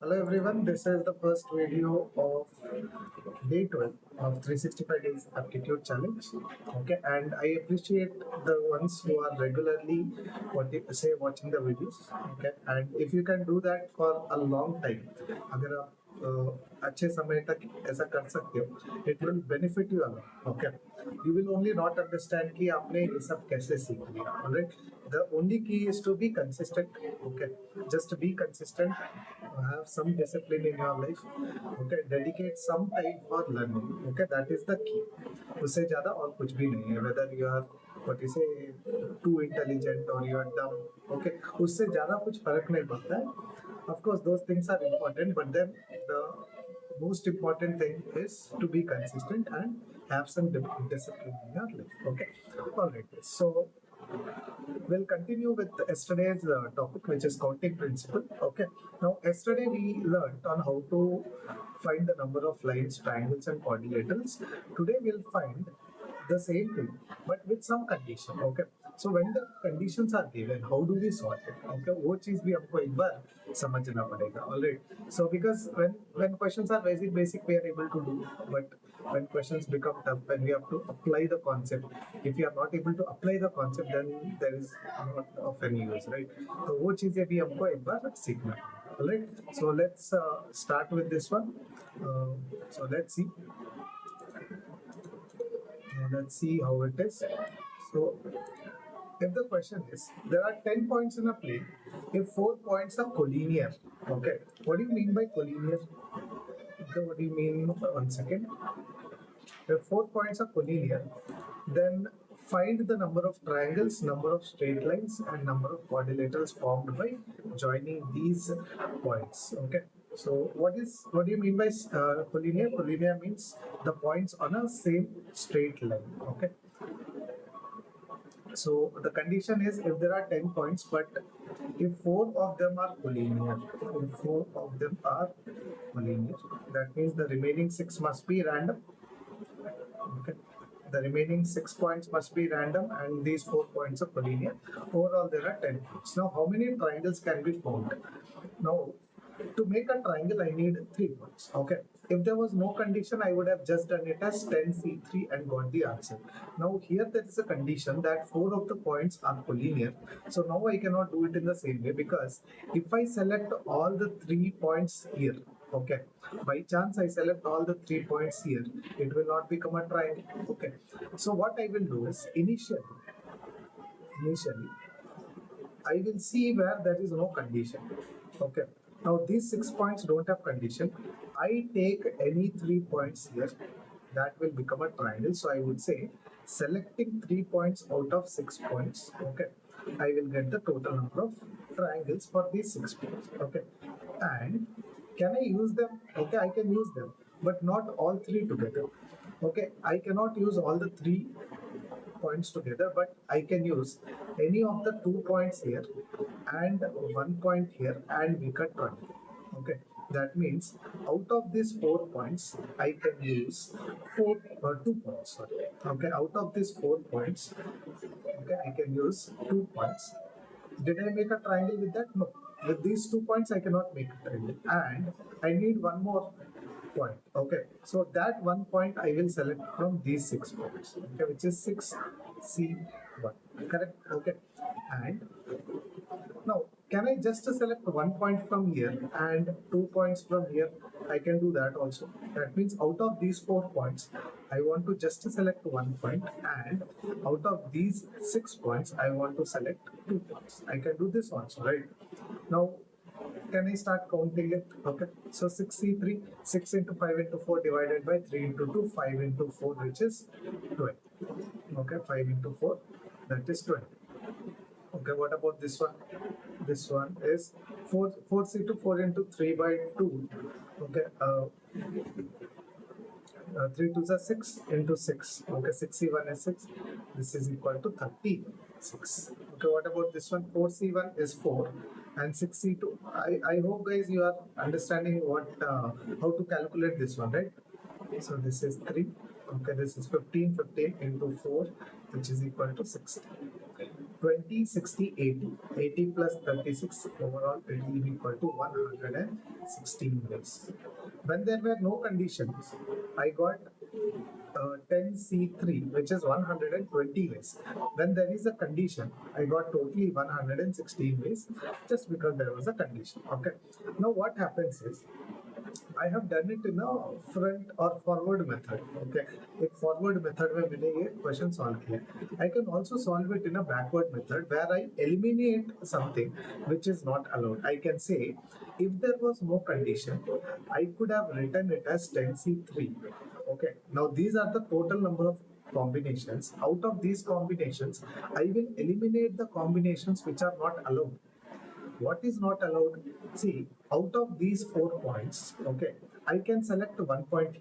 Hello everyone, this is the first video of day 12 of 365 days aptitude challenge. Okay, and I appreciate the ones who are regularly watching the videos. Okay, and if you can do that for a long time, अगर आप अच्छे समय तक ऐसा कर सकते हो, it will benefit you a lot. Okay, you will only not understand कि आपने ये सब कैसे सीख लिया. Alright, the only key is to be consistent. Okay, just be consistent, have some discipline in your life. Okay, dedicate some time for learning. Okay, that is the key. उससे ज़्यादा और कुछ भी नहीं है. Whether you are what you say too intelligent or you are dumb. Okay, उससे ज़्यादा कुछ फर्क नहीं पड़ता है. Of course, those things are important, but then the most important thing is to be consistent and have some discipline in your life. Okay, all right. So we'll continue with yesterday's topic, which is counting principle. Okay. Now, yesterday we learned on how to find the number of lines, triangles, and quadrilaterals. Today we'll find the same thing, but with some condition. Okay. So when the conditions are given, how do we sort it? Okay, वो चीज भी हमको एक बार समझना पड़ेगा. All right. So because when questions are basic we are able to do, but when questions become tough, when we have to apply the concept, if you are not able to apply the concept, then there is not of any use, right? तो वो चीजें भी हमको एक बार सीखना है. All right. So let's start with this one. So let's see how it is. So if the question is, there are 10 points in a plane, if 4 points are collinear, okay, what do you mean by collinear? Okay, what do you mean? One second. If 4 points are collinear, then find the number of triangles, number of straight lines, and number of quadrilaterals formed by joining these points. Okay. So what do you mean by collinear? Collinear means the points on a same straight line. Okay. So the condition is if there are 10 points, but if 4 of them are collinear, that means the remaining 6 must be random. Okay. The remaining 6 points must be random and these 4 points are collinear. Overall, there are 10 points. Now, how many triangles can be formed? Now, to make a triangle, I need 3 points. Okay. If there was no condition, I would have just done it as 10C3 and got the answer. Now, here there is a condition that 4 of the points are collinear. So now I cannot do it in the same way because if I select all the 3 points here, okay, by chance I select all the 3 points here, it will not become a triangle. Okay. So what I will do is initially I will see where there is no condition. Okay. Now these 6 points don't have condition. I take any 3 points here, that will become a triangle. So I would say selecting 3 points out of 6 points. Okay. I will get the total number of triangles for these 6 points. Okay. And can I use them? Okay, I can use them, but not all 3 together. Okay, I cannot use all the 3 points together, but I can use any of the 2 points here and 1 point here and make a triangle. Okay, that means out of these 4 points, I can use 2 points. Sorry. Okay, out of these 4 points, okay, I can use 2 points. Did I make a triangle with that? No. With these 2 points, I cannot make a triangle. And I need one more point. Okay. So that one point I will select from these 6 points. Okay, which is 6C1. Correct? Okay. And now, can I just select 1 point from here and 2 points from here? I can do that also. That means out of these 4 points, I want to just select 1 point, and out of these 6 points, I want to select 2 points. I can do this also, right? Now, can I start counting it? Okay. So 6C3, 6 into 5 into 4 divided by 3 into 2, 5 into 4, which is 12. Okay, 5 into 4, that is 20. Okay, what about this one? This one is 4C to 4 into 3 by 2. Okay, 3 2s are 6 into 6. Okay, 6C1 is 6. This is equal to 36. Okay, what about this one? 4C1 is 4 and 6C2. I hope guys you are understanding what how to calculate this one, right? So this is 3. Okay, this is 15 into 4, which is equal to 60. 20, 60, 80. 80 plus 36, overall it will be equal to 116 ways. When there were no conditions, I got 10C3, which is 120 ways. When there is a condition, I got totally 116 ways just because there was a condition. Okay. Now what happens is, I have done it in a front or forward method. Okay, एक forward method में मैंने ये question solve किया. I can also solve it in a backward method where I eliminate something which is not allowed. I can say, if there was no condition, I could have written it as 10C3. Okay, now these are the total number of combinations. Out of these combinations, I will eliminate the combinations which are not allowed. What is not allowed? See, out of these 4 points, okay, I can select 1 point,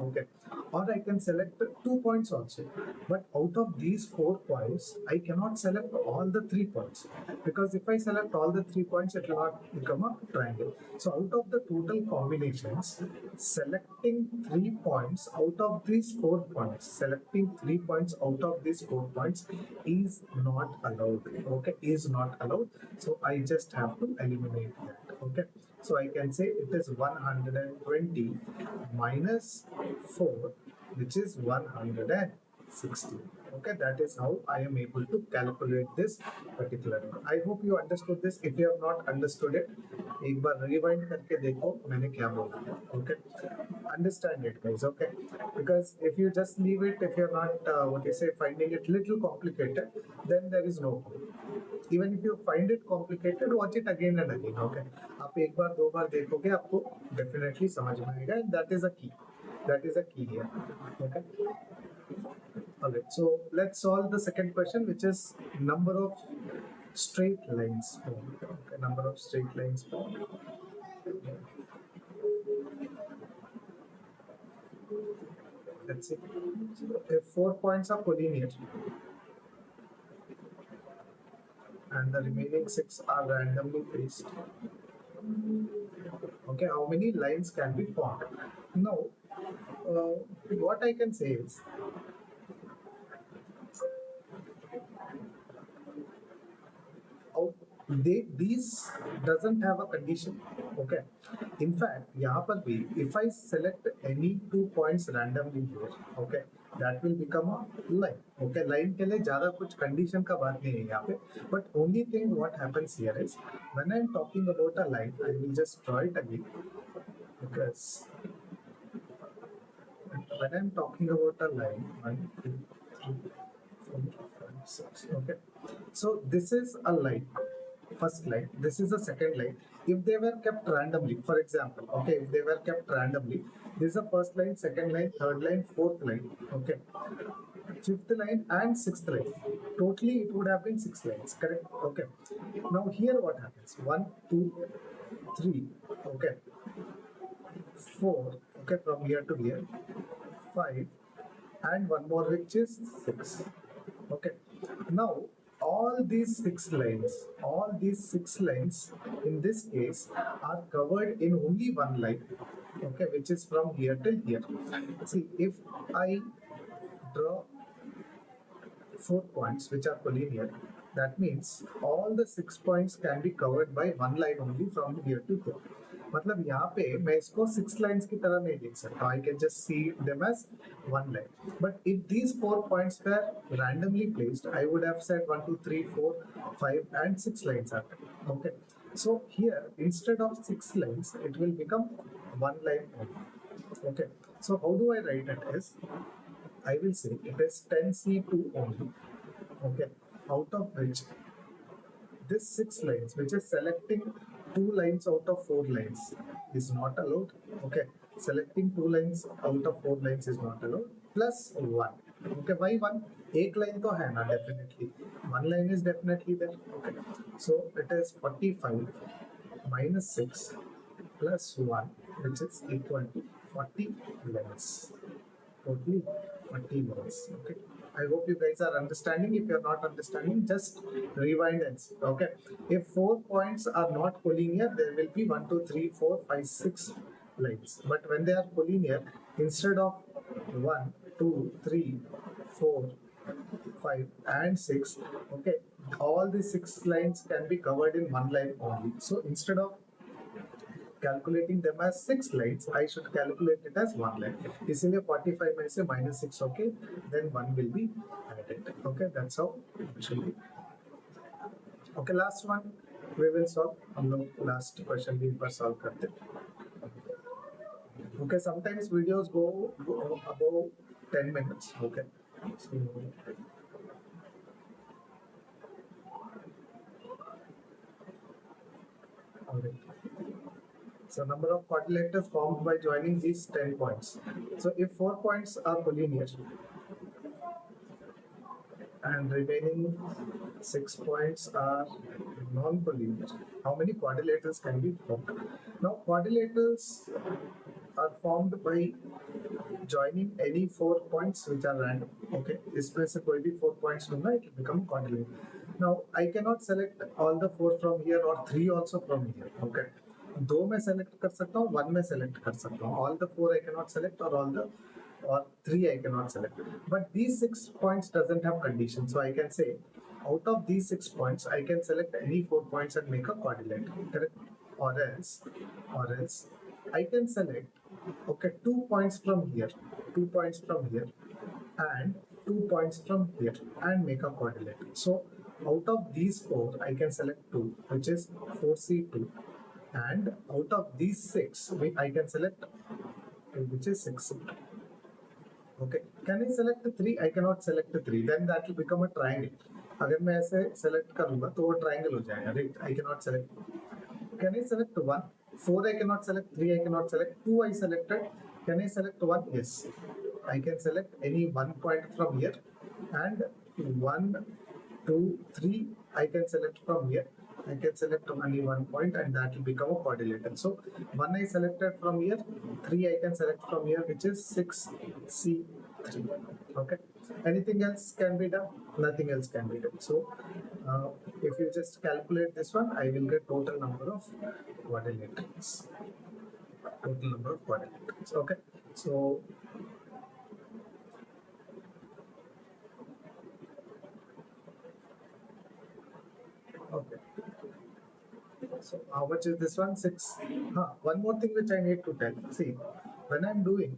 okay, or I can select 2 points also. But out of these 4 points, I cannot select all the 3 points, because if I select all the 3 points, it will not become a triangle. So out of the total combinations, selecting 3 points out of these 4 points, selecting 3 points out of these 4 points is not allowed. Okay, is not allowed. So I just have to eliminate that. Okay, so I can say it is 120 minus 4, which is 160. Okay, that is how I am able to calculate this particular number. I hope you understood this. If you have not understood it, एक बार rewind करके देखो मैंने क्या बोला. Okay, understand it, guys. Okay, because if you just leave it, if you're not what you say, finding it little complicated, then there is no point. Even if you find it complicated, watch it again and again. Okay, आप एक बार दो बार देखोगे आपको definitely समझ में आएगा, and that is a key. That is a key here. Okay. Alright, so let's solve the second question, which is number of straight lines formed. Okay, number of straight lines formed. Let's see. If 4 points are collinear and the remaining 6 are randomly placed, okay, how many lines can be formed? Now, what I can say is, these doesn't have a condition. Okay, in fact यहाँ पर भी if I select any 2 points randomly here, okay, that will become a line. Okay, line के लिए ज़्यादा कुछ condition का बात नहीं है यहाँ पे, but only thing what happens here is, when I'm talking about a line, I will just draw it again, because when I'm talking about a line, 1, 2, 3, 4, 5, 6, okay, so this is a line. First line, this is the second line. If they were kept randomly, for example, okay, if they were kept randomly, this is the first line, second line, third line, fourth line, okay, fifth line and sixth line. Totally it would have been 6 lines, correct? Okay, now here what happens, 1, 2, 3, okay, 4, okay, from here to here, 5, and one more which is 6. Okay, now all these 6 lines in this case are covered in only one line, okay, which is from here till here. See, if I draw 4 points which are collinear, that means all the 6 points can be covered by one line only from here to here. मतलब यहाँ पे मैं इसको 6 lines की तरह नहीं देख सकता. I can just see them as one line. But if these 4 points were randomly placed, I would have said 1, 2, 3, 4, 5, and 6 lines are there. Okay. So here, instead of 6 lines, it will become one line only. Okay. So how do I write it as? I will say it is 10C2 only. Okay. Out of which this 6 lines, which is selecting 2 lines out of 4 lines, is not allowed. Okay, selecting 2 lines out of 4 lines is not allowed, plus 1. Okay, why 1? एक line तो है ना, definitely. One line is definitely there. Okay, so it is 45 minus 6 plus 1, which is equal to 40 lines. Totally 40 lines. Okay. I hope you guys are understanding. If you're not understanding, just rewind and see. Okay. If 4 points are not collinear, there will be 1, 2, 3, 4, 5, 6 lines. But when they are collinear, instead of 1, 2, 3, 4, 5, and 6, okay, all the 6 lines can be covered in one line only. So instead of calculating them as 6 lines, I should calculate it as one line. इसलिए 45 में से -6 okay, then 1 will be added. Okay, that's how it should be. Okay, last one we will solve. हम लोग last question भी एक बार solve करते हैं. Okay, sometimes videos go above 10 minutes. Okay, so alright. So number of quadrilaterals formed by joining these 10 points. So if 4 points are collinear and remaining 6 points are non-collinear, how many quadrilaterals can be formed? Now quadrilaterals are formed by joining any 4 points which are random. Okay, इसमें से कोई भी 4 points लूंगा, it will become quadrilateral. Now I cannot select all the 4 from here or 3 also from here. Okay, 2 में select कर सकता हूँ, 1 में select कर सकता हूँ. All the 4 I cannot select or 3 I cannot select. But these 6 points doesn't have condition, so I can say out of these 6 points I can select any 4 points and make a quadrilateral. Correct? Or else I can select, okay, 2 points from here, 2 points from here, and 2 points from here and make a quadrilateral. So out of these 4 I can select 2, which is 4C2, and out of these 6 I can select 2, which is 6C2. Okay, can I select 3? I cannot select 3, then that will become a triangle. अगर मैं ऐसे select करूँगा तो वो triangle हो जाएगा, right? I cannot select. Can I select 1? 4 I cannot select, 3 I cannot select, 2 I selected. Can I select 1? Yes. I can select any 1 point from here, and 1, 2, 3 I can select from here. I can select only 1 point and that will become a quadrilateral. So 1 I selected from here, 3 I can select from here, which is 6C3. Okay. Anything else can be done? Nothing else can be done. So if you just calculate this one, I will get total number of quadrilaterals. Total number of quadrilaterals. Okay. So okay. So how much is this one? 6. One more thing which I need to tell. See, when I'm doing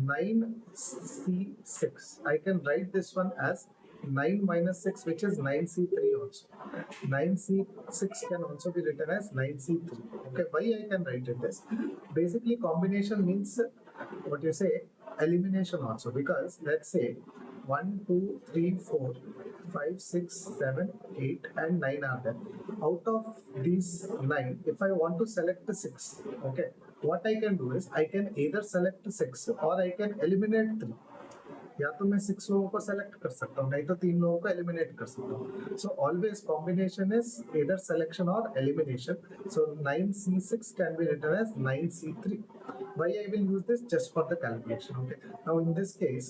9C6, I can write this one as 9 minus 6, which is 9C3 also. 9C6 can also be written as 9C3. Okay, why I can write it this? Basically, combination means what you say, elimination also, because let's say 1, 2, 3, 4, 5, 6, 7, 8, and 9 are there. Out of these 9, if I want to select the 6, okay, what I can do is I can either select 6 or I can eliminate 3. या तो मैं 6 लोगों को select कर सकता हूँ, नहीं तो 3 लोगों को एलिमिनेट कर सकता हूँ. So always combination is either selection or elimination. So 9C6 can be written as 9C3. Why I will use this? Just for the calculation. Okay. Now in this case,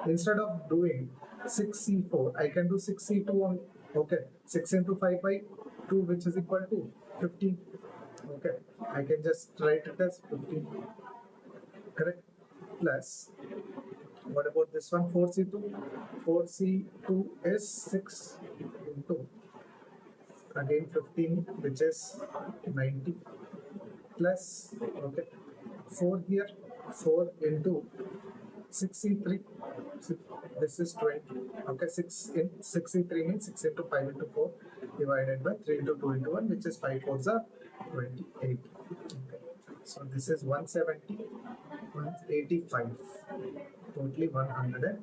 instead of doing 6C4, I can do 6C2 only. Okay. 6 into 5 by 2, which is equal to 15. Okay. I can just write it as 15. Correct. Plus, what about this one? 4C2. 4C2 is 6 into again 15, which is 90, plus, okay, 4 here, 4 into 6C3, this is 20. Okay, 6C3 means 6 into 5 into 4 divided by 3 into 2 into 1, which is 5 4s are 28. Okay. So this is 170, 185, totally 180.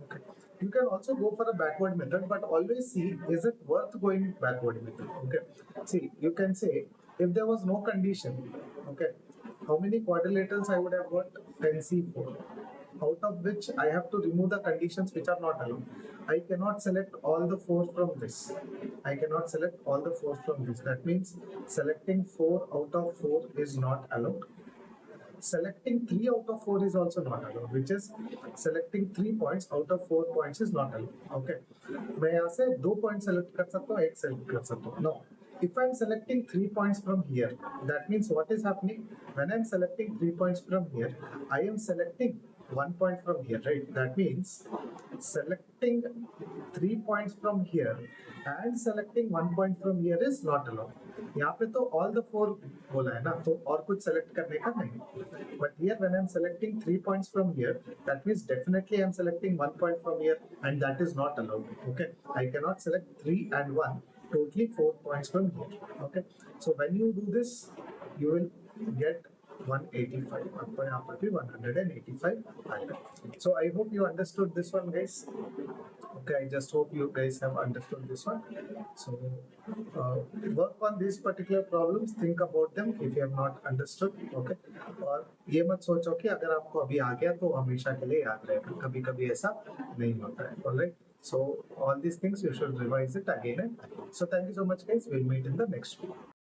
Okay. You can also go for a backward method, but always see, is it worth going backward method? Okay. See, you can say if there was no condition, okay, how many quadrilaterals I would have got? 10C4. Out of which I have to remove the conditions which are not allowed. I cannot select all the 4 from this. I cannot select all the 4 from this. That means selecting 4 out of 4 is not allowed. Selecting 3 out of 4 is also not allowed, which is selecting 3 points out of 4 points is not allowed. Okay. मैं यहाँ से 2 points select कर सकता हूँ, 1 select कर सकता हूँ. No. If I'm selecting 3 points from here, that means what is happening? When I'm selecting 3 points from here, I am selecting 1 point from here, right? That means selecting 3 points from here and selecting 1 point from here is not allowed. यहाँ पे तो all the 4 बोला है ना, तो और कुछ select करने का नहीं. But here when I'm selecting 3 points from here, that means definitely I'm selecting 1 point from here, and that is not allowed. Okay, I cannot select 3 and 1, totally 4 points from here. Okay, so when you do this, you will get 185. आपको यहाँ पर भी 185 आएगा. So I hope you understood this one, guys. Okay, I just hope you guys have understood this one. So work on these particular problems, think about them if you have not understood. Okay, और ये मत सोचो कि अगर आपको अभी आ गया तो हमेशा के लिए याद रहेगा. कभी कभी ऐसा नहीं होता है. All right, so all these things you should revise it again and again. So thank you so much, guys. We'll meet in the next one.